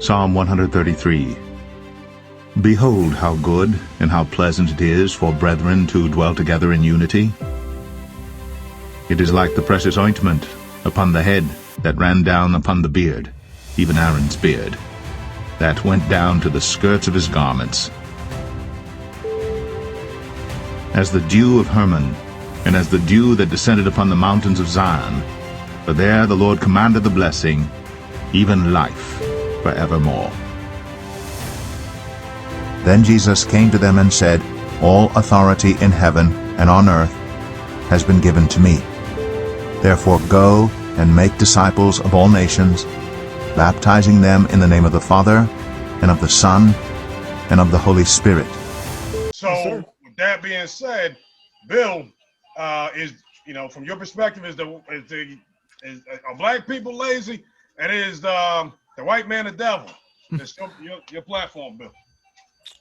Psalm 133. Behold how good and how pleasant it is for brethren to dwell together in unity. It is like the precious ointment upon the head that ran down upon the beard, even Aaron's beard, that went down to the skirts of his garments. As the dew of Hermon, and as the dew that descended upon the mountains of Zion, for there the Lord commanded the blessing, even life forevermore. Then Jesus came to them and said, All authority in heaven and on earth has been given to me. Therefore go and make disciples of all nations, baptizing them in the name of the Father, and of the Son, and of the Holy Spirit. So, with that being said, Bill, is, from your perspective, are black people lazy, and is the white man the devil? That's your platform, Bill.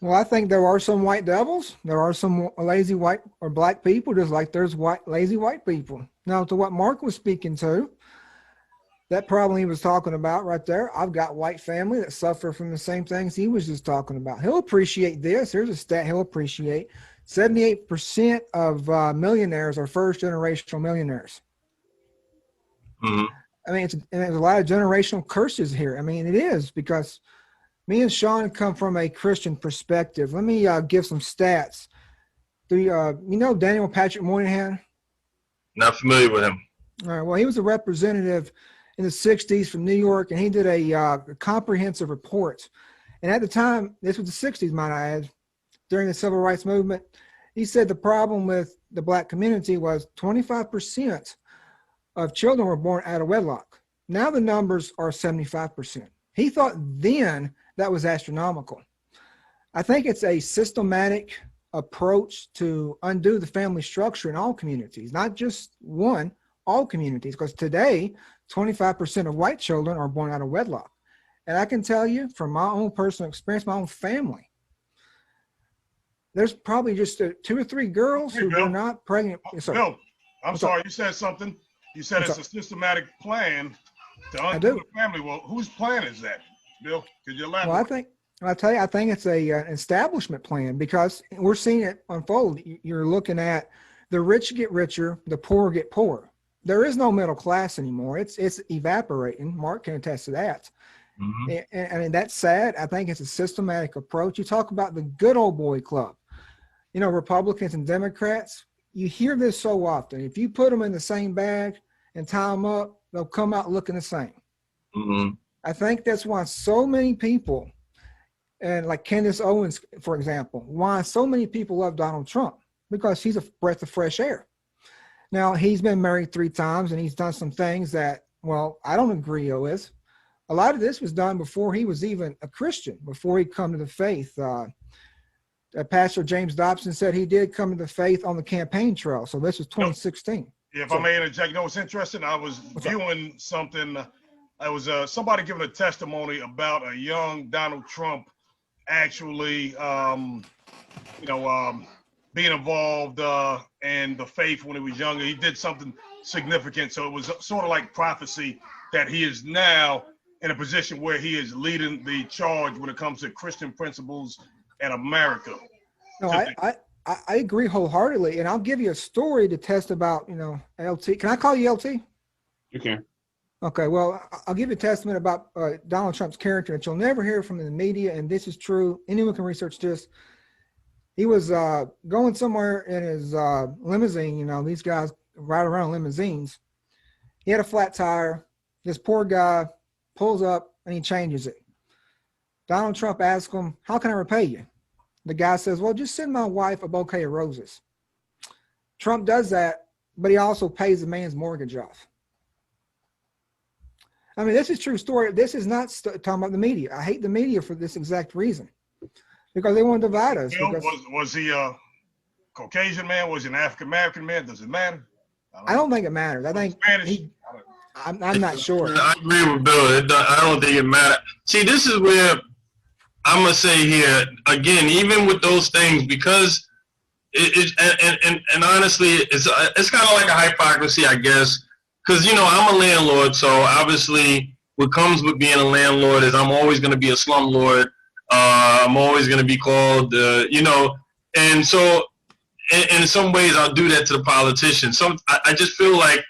Well, I think there are some white devils. There are some lazy white or black people, just like there's lazy white people. Now, to what Mark was speaking to, that problem he was talking about right there, I've got white family that suffer from the same things he was just talking about. He'll appreciate this. Here's a stat he'll appreciate. 78% of millionaires are first-generational millionaires. Mm-hmm. I mean, there's a lot of generational curses here. I mean, it is, because me and Sean come from a Christian perspective. Let me give some stats. Do you know Daniel Patrick Moynihan? Not familiar with him. All right. Well, he was a representative in the 60s from New York, and he did a comprehensive report. And at the time, this was the 60s, might I add, during the civil rights movement, he said the problem with the black community was 25% of children were born out of wedlock. Now the numbers are 75%. He thought then that was astronomical. I think it's a systematic approach to undo the family structure in all communities, not just one, all communities, because today 25% of white children are born out of wedlock. And I can tell you from my own personal experience, my own family, there's probably just 2 or 3 girls who are not pregnant. Bill, I'm sorry, you said something. You said it's a systematic plan to undo the family. Well, whose plan is that, Bill? Could you elaborate? Well, I think it's an establishment plan, because we're seeing it unfold. You're looking at the rich get richer, the poor get poorer. There is no middle class anymore. It's evaporating. Mark can attest to that. Mm-hmm. And that's sad. I think it's a systematic approach. You talk about the good old boy club. Republicans and Democrats, you hear this so often. If you put them in the same bag and tie them up, they'll come out looking the same. Mm-hmm. I think that's why so many people, and like Candace Owens, for example, why so many people love Donald Trump, because he's a breath of fresh air. Now, he's been married 3 times, and he's done some things that, well, I don't agree with. A lot of this was done before he was even a Christian, before he come to the faith. Pastor James Dobson said he did come to the faith on the campaign trail. So this was 2016. If I may interject, what's interesting? I was viewing something. I was somebody giving a testimony about a young Donald Trump actually, being involved in the faith when he was younger. He did something significant. So it was sort of like prophecy that he is now in a position where he is leading the charge when it comes to Christian principles in America. No, I agree wholeheartedly, and I'll give you a story to test about, LT. Can I call you LT? You can. Okay, well, I'll give you a testament about Donald Trump's character that you'll never hear from in the media, and this is true. Anyone can research this. He was going somewhere in his limousine. These guys ride around limousines. He had a flat tire. This poor guy pulls up, and he changes it. Donald Trump asks him, "How can I repay you?" The guy says, "Well, just send my wife a bouquet of roses." Trump does that, but he also pays the man's mortgage off. I mean, this is a true story. This is not talking about the media. I hate the media for this exact reason, because they want to divide us. Was he a Caucasian man? Was he an African-American man? Does it matter? I don't think it matters. I think I'm not sure. I agree with Bill. I don't think it matters. See, this is where I'm gonna say here again, even with those things, because and honestly, it's kind of like a hypocrisy, I guess, because I'm a landlord, so obviously what comes with being a landlord is I'm always going to be a slumlord. I'm always going to be called, you know, and so in some ways I'll do that to the politicians. I just feel like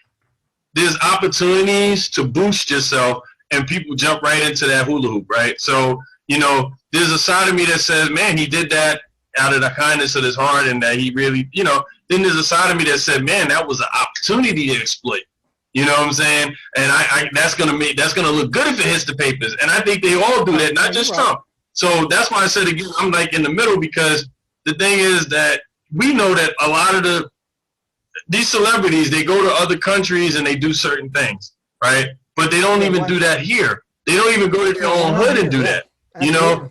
there's opportunities to boost yourself, and people jump right into that hula hoop, right? So, you know, there's a side of me that says, man, he did that out of the kindness of his heart, and that he really, you know, then there's a side of me that said, man, that was an opportunity to exploit. You know what I'm saying? And that's gonna look good if it hits the papers. And I think they all do that, not just Trump. So that's why I said again, I'm like in the middle, because the thing is that we know that a lot of these celebrities, they go to other countries and they do certain things, right? But they don't even do that here. They don't even go to their own hood and do that. You know,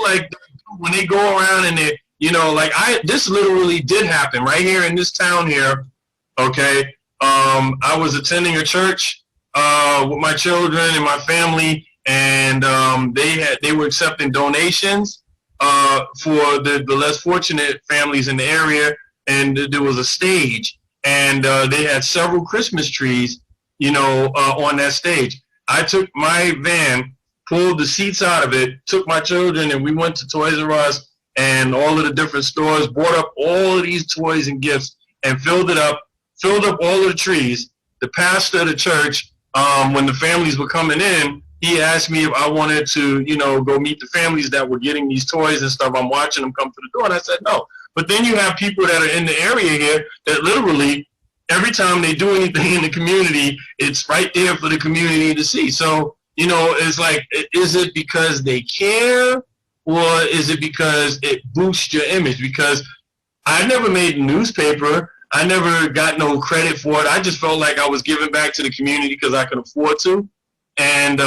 like when they go around and they, you know, like this literally did happen right here in this town here. Okay. I was attending a church with my children and my family, and they were accepting donations for the less fortunate families in the area, and there was a stage, and they had several Christmas trees, you know, on that stage. I took my van, pulled the seats out of it, took my children, and we went to Toys R Us and all of the different stores, bought up all of these toys and gifts, and filled up all of the trees. The pastor of the church, when the families were coming in, he asked me if I wanted to, you know, go meet the families that were getting these toys and stuff. I'm watching them come to the door, and I said no. But then you have people that are in the area here that literally every time they do anything in the community, it's right there for the community to see. So, you know, it's like, is it because they care, or is it because it boosts your image? Because I never made a newspaper. I never got no credit for it. I just felt like I was giving back to the community because I could afford to. And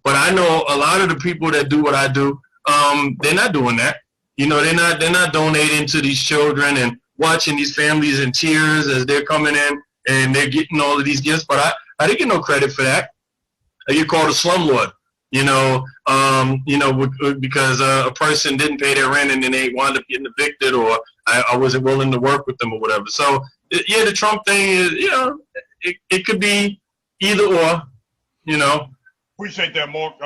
but I know a lot of the people that do what I do, they're not doing that. You know, they're not donating to these children and watching these families in tears as they're coming in and they're getting all of these gifts. But I didn't get no credit for that. I get called a slumlord, you know, because a person didn't pay their rent and then they wound up getting evicted, or I wasn't willing to work with them or whatever. So yeah, the Trump thing is, you know, it could be either or, you know. Appreciate that, Mark.